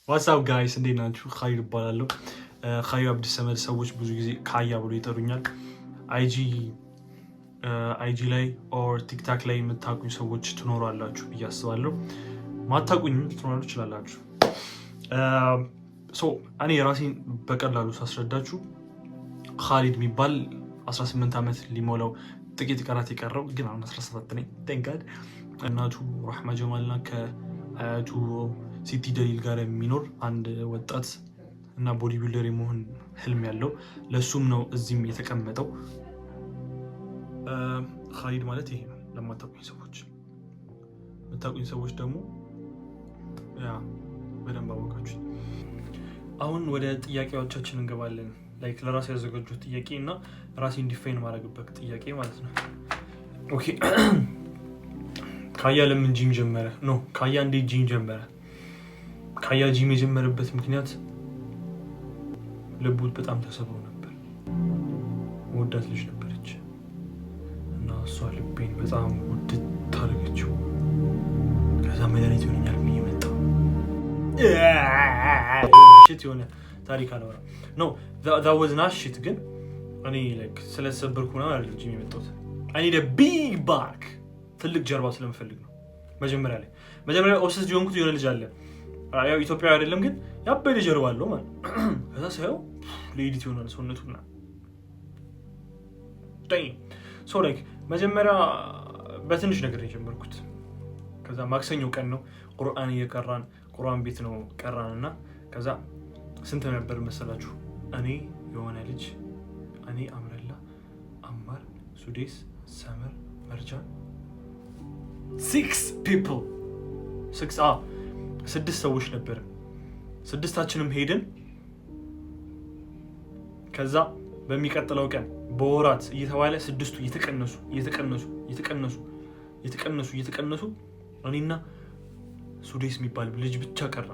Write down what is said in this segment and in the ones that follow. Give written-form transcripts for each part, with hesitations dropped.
What's up guys? እንዴት ናችሁ? ኻይር እባላለሁ። ኻይር አብዲ ሰመድ ሰዎች ብዙ ጊዜ ካያ ብሎ ይጠሩኛል። አይጂ ላይ ኦር ቲክታክ ላይ የምታውቁኝ ሰዎች ትኖራላችሁ ብዬ አስባለሁ። ማታውቁኝ ትኖራላችሁ ትችላላችሁ። እኔ ራሴን በቀላሉ ሳስረዳችሁ ኻሊድ የሚባል 18 ዓመት ሊሞላው ጥቂት ቀናት የቀረው ግን አሁን 17 ነኝ። ቴንካድ እናቱ ራህማ ጀማልና ከአያቱ ሲቲ ደሊል ጋር የሚኖር አንድ ወጣት እና ቦዲ ቢልደር የመሆን ህልም ያለው ለሱም ነው እዚህም የተቀመጠው። ኻሊድ ማለት ይሄ ነው። ለማታውቁኝ ሰዎች፣ የምታውቁኝ ሰዎች ደግሞ ያ በደንብ አወቃችሁ። አሁን ወደ ጥያቄዎቻችን እንገባለን። ላይክ ለራሴ ያዘጋጁት ጥያቄ እና ራሴን ዲፋይን ማድረግበት ጥያቄ ማለት ነው። ኦኬ ካያ ለምን ጂም ጀመረ? ኖ ካያ እንዴት ጂም ጀመረ? ካያ ጂም የጀመረበት ምክንያት ልቡ በጣም ተሰብሮ ነበር። ወዳት ልጅ ነበረች እና እሷ ልቤን በጣም ውድት ታደረገችው። ከዛ መድኃኒት ይሆነኛል ብዬ መጣሁ። ሽት የሆነ ታሪክ አላወራም። ኖ that was not shit። ግን እኔ like ስለተሰበርኩ ነው አይደል ጂም የመጣሁት። I need a big back፣ ትልቅ ጀርባ ስለምፈልግ ነው። መጀመሪያ ኦብሰስ ሆንኩት። የሆነ ልጅ አለ ያው ኢትዮጵያዊ አይደለም ግን ያበደ ጀርባ አለው ማለት ከዛ ሳይው ለኤዲት ይሆናል ሰውነቱና ላይክ መጀመሪያ በትንሽ ነገር የጀመርኩት። ከዛ ማክሰኞ ቀን ነው ቁርአን እየቀራን ቁርአን ቤት ነው ቀራንና ከዛ ስንት ነበር መሰላችሁ? እኔ የሆነ ልጅ እኔ አምረላ አማር ሱዴስ ሰመር መርጃን 6 ሰዎች ነበር። 6ታችንም ሄድን። ከዛ በሚቀጥለው ቀን በወራት እየተባለ 6ቱ እየተቀነሱ እኔና ሱዴስ የሚባል ልጅ ብቻ ቀረ።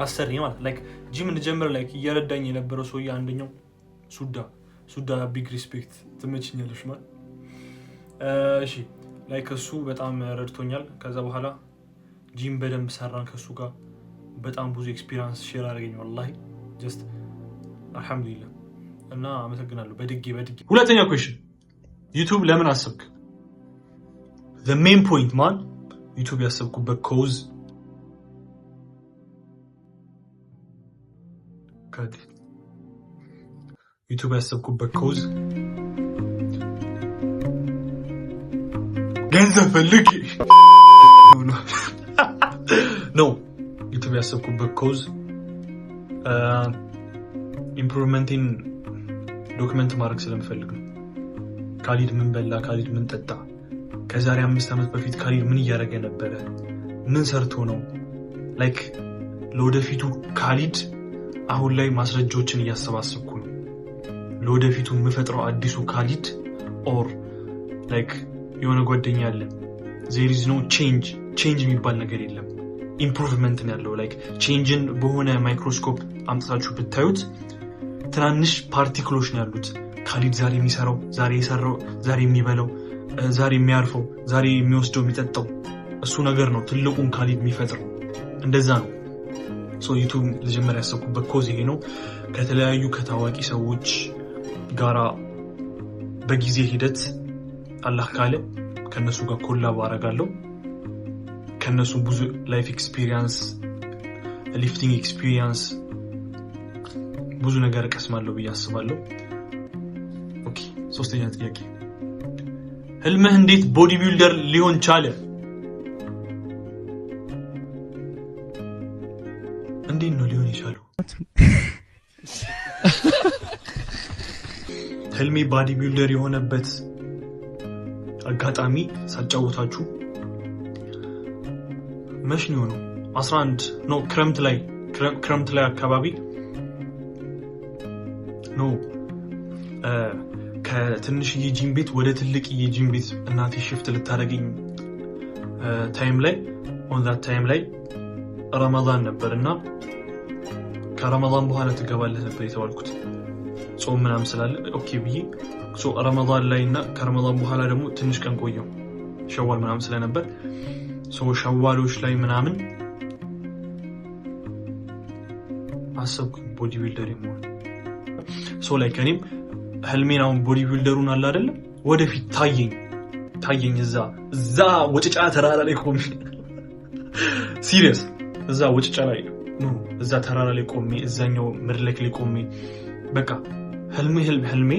አሰሪ ማለት ላይክ ጂም እንጀምር ላይክ እየረዳኝ የነበረው ሰውዬ አንደኛው ሱዳ ቢግ ሪስፔክት ትመችኛለሽ ማለት እሺ ላይክ እሱ በጣም ረድቶኛል። ከዛ በኋላ ጂም በደንብ ሰራን ከሱ ጋር በጣም ብዙ ኤክስፒሪየንስ ሼር አድርገኝ ወላሂ ጀስት አልহামዱሊላህ እና አመሰግናለሁ በድጌ ሁለተኛ ኩዌስችን ዩቲዩብ ለምን አሰብክ? the main point man ዩቲዩብ ያሰብኩበት ኮዝ ገንዘብ ፈልጌ ነው። ዩቲዩብ ያሰብኩበት ኮዝ ኢምፕሩቭመንቲን ዶክመንት ማድረግ ስለምፈልግ ነው። ካሊድ ምን በላ፣ ካሊድ ምን ጠጣ፣ ከዛሬ 5 ዓመት በፊት ካሊድ ምን እያደረገ ነበረ፣ ምን ሰርቶ ነው ላይክ ለወደፊቱ ካሊድ አሁን ላይ ማስረጃዎችን እያሰባሰብኩ ነው። ለወደፊቱ የምፈጥረው አዲሱ ካሊድ ኦር ላይክ የሆነ ጓደኛ አለ there is no change የሚባል ነገር የለም። ኢምፕሩቭመንት ነው ያለው። ላይክ ቼንጅን በሆነ ማይክሮስኮፕ አምጥታችሁ ብታዩት ትናንሽ ፓርቲክሎች ነው ያሉት። ካሊድ ዛሬ የሚሰራው፣ ዛሬ የሰራው፣ ዛሬ የሚበላው፣ ዛሬ የሚያርፈው፣ ዛሬ የሚወስደው የሚጠጣው እሱ ነገር ነው ትልቁን ካሊድ የሚፈጥረው። እንደዛ ነው ዩቲዩብ ለጀመር ያሰብኩበት ኮዝ ይሄ ነው። ከተለያዩ ከታዋቂ ሰዎች ጋራ በጊዜ ሂደት አላህ ካለ ከነሱ ጋር ኮላብ አደርጋለሁ። ከነሱ ብዙ ላይፍ ኤክስፒሪየንስ፣ ሊፍቲንግ ኤክስፒሪየንስ ብዙ ነገር ቀስማለሁ ብዬ አስባለሁ። ኦኬ ሶስተኛ ጥያቄ ህልምህ እንዴት ቦዲ ቢልደር ሊሆን ቻለ? እንዴት ነው ሊሆን የቻለው? ህልሜ ቦዲ ቢልደር የሆነበት አጋጣሚ ሳጫውታችሁ መች ነው 11 ነው ክረምት ላይ አካባቢ ነው ከትንሽዬ ጂም ቤት ወደ ትልቅዬ ጂም ቤት እናቴ ሽፍት ልታደርገኝ ታይም ላይ on that time ላይ ረመዳን ነበርና ከረመዳን በኋላ ትገባለህ ነበር የተባልኩት። ጾም ምናምን ስላለ ኦኬ ብዬ ረመዳን ላይ እና ከረመዳን በኋላ ደግሞ ትንሽ ቀን ቆየው ሸዋል ምናምን ስለነበር ሸዋሎች ላይ ምናምን አሰብኩኝ ቦዲ ቢልደር መሆን። ሶ ላይክ እኔም ህልሜን አሁን ቦዲ ቢልደሩን አለ አይደለም ወደፊት ታየኝ እዛ ወጭጫ ተራራ ላይ ቆሜ ሲሪየስ እዛ ወጭጫ ላይ እዛ ተራራ ላይ ቆሜ እዛኛው መድረክ ላይ ቆሜ በቃ ህልሜ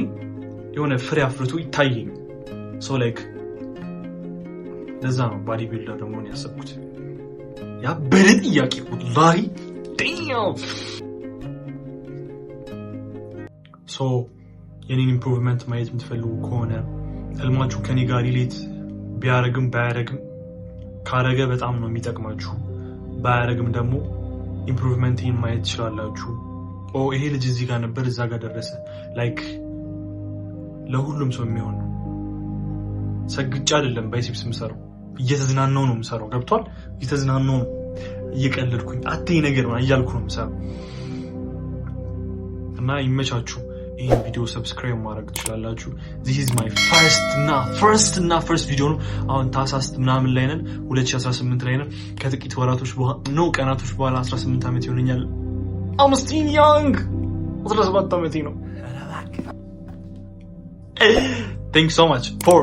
የሆነ ፍሬ አፍርቶ ይታየኝ። ሶ ላይክ ለዛ ነው ቦዲ ቢልደር ደግሞ ያሰብኩት። ያበደ ጥያቄ ወላሂ ዳም። ሶ የኔን ኢምፕሩቭመንት ማየት የምትፈልጉ ከሆነ ህልማችሁ ከኔ ጋር ሪሌት ቢያረግም ባያረግም ካረገ በጣም ነው የሚጠቅማችሁ። ባያረግም ደግሞ ኢምፕሩቭመንትን ማየት ትችላላችሁ። ይሄ ልጅ እዚህ ጋር ነበር እዛ ጋር ደረሰ። ላይክ ለሁሉም ሰው የሚሆን ነው። ሰግጬ አይደለም ባይሴፕስ የምሰራው እየተዝናናው ነው የምሰራው። ገብቷል? እየተዝናናው ነው፣ እየቀለድኩኝ አትይ ነገር ነው እያልኩ ነው የምሰራው። እና ይመቻችሁ። ይህን ቪዲዮ ሰብስክራይብ ማድረግ ትችላላችሁ። this is my first ቪዲዮ ነው። አሁን ታህሳስ ምናምን ላይ ነን፣ 2018 ላይ ነን። ከጥቂት ወራቶች ቀናቶች በኋላ 18 ዓመት ይሆነኛል። I'm still young 17 ዓመቴ ነው። Thanks so much for